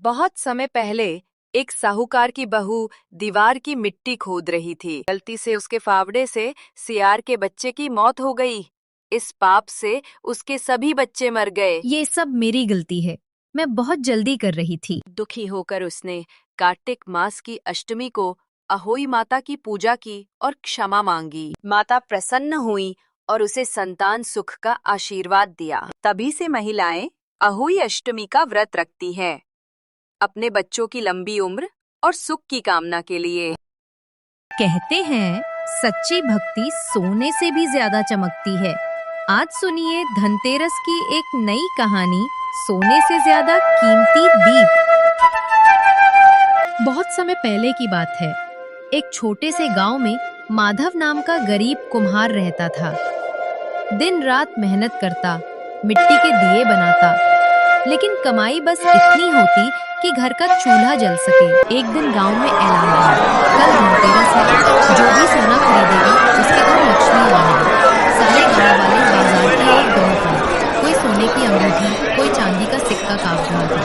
बहुत समय पहले एक साहूकार की बहू दीवार की मिट्टी खोद रही थी। गलती से उसके फावड़े से सियार के बच्चे की मौत हो गई। इस पाप से उसके सभी बच्चे मर गए। ये सब मेरी गलती है। मैं बहुत जल्दी कर रही थी। दुखी होकर उसने कार्तिक मास की अष्टमी को अहोई माता की पूजा की और क्षमा मांगी। माता प्रसन्न हुई और उसे संतान सुख का आशीर्वाद दिया। तभी से महिलाएं अहोई अष्टमी का व्रत रखती हैं, अपने बच्चों की लंबी उम्र और सुख की कामना के लिए। कहते हैं सच्ची भक्ति सोने से भी ज्यादा चमकती है। आज सुनिए धनतेरस की एक नई कहानी, सोने से ज्यादा कीमती दीप। बहुत समय पहले की बात है। एक छोटे से गांव में माधव नाम का गरीब कुम्हार रहता था। दिन रात मेहनत करता, मिट्टी के दिए बनाता, लेकिन कमाई बस इतनी होती कि घर का चूल्हा जल सके। एक दिन गांव में ऐलान हुआ, कल धनतेरस है, जो भी सोना खरीदेगा उसके घर लक्ष्मी आएगी। सारे गांव वाले बाजार की ओर दौड़ पड़े। कोई सोने की अंगूठी, कोई चांदी का सिक्का काफ रहा था।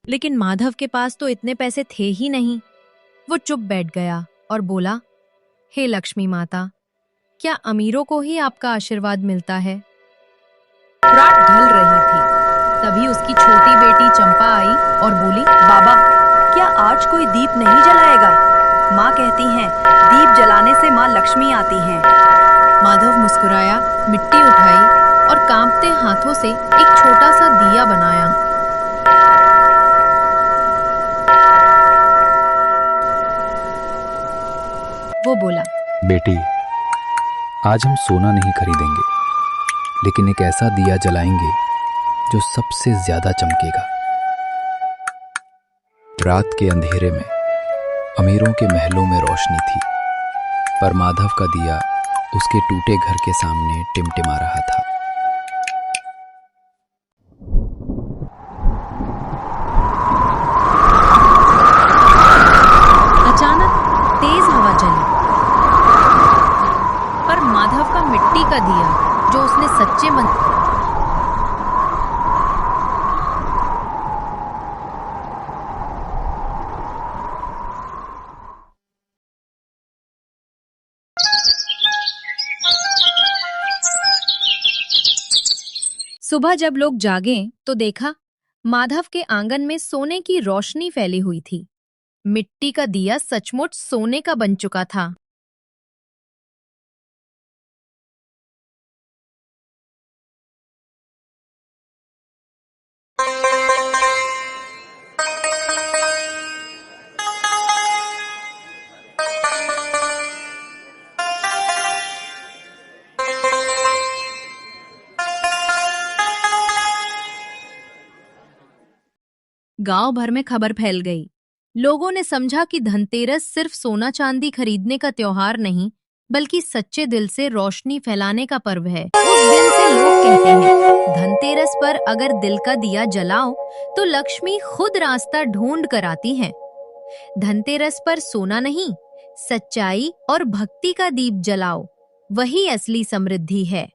लेकिन माधव के पास तो इतने पैसे थे ही नहीं। वो चुप बैठ गया और बोला, हे लक्ष्मी माता, क्या अमीरों को ही आपका आशीर्वाद मिलता है? रात ढल रही थी, तभी उसकी छोटी बेटी चंपा आई और बोली, बाबा, क्या आज कोई दीप नहीं जलाएगा? माँ कहती हैं, दीप जलाने से माँ लक्ष्मी आती हैं। माधव मुस्कुराया, मिट्टी उठाई और कांपते हाथों से एक छोटा सा दिया बनाया। वो बोला, बेटी, आज हम सोना नहीं खरीदेंगे, लेकिन एक ऐसा दिया जलाएंगे जो सबसे ज्यादा चमकेगा। रात के अंधेरे में अमीरों के महलों में रोशनी थी, पर माधव का दिया उसके टूटे घर के सामने टिमटिमा रहा था। अचानक तेज हवा चली, पर माधव का मिट्टी का दिया जो उसने सच्चे मन सुबह जब लोग जागे तो देखा माधव के आंगन में सोने की रोशनी फैली हुई थी। मिट्टी का दिया सचमुच सोने का बन चुका था। गांव भर में खबर फैल गई। लोगों ने समझा कि धनतेरस सिर्फ सोना चांदी खरीदने का त्योहार नहीं, बल्कि सच्चे दिल से रोशनी फैलाने का पर्व है। उस दिन से लोग कहते हैं, धनतेरस पर अगर दिल का दिया जलाओ तो लक्ष्मी खुद रास्ता ढूंढ कर आती है। धनतेरस पर सोना नहीं, सच्चाई और भक्ति का दीप जलाओ, वही असली समृद्धि है।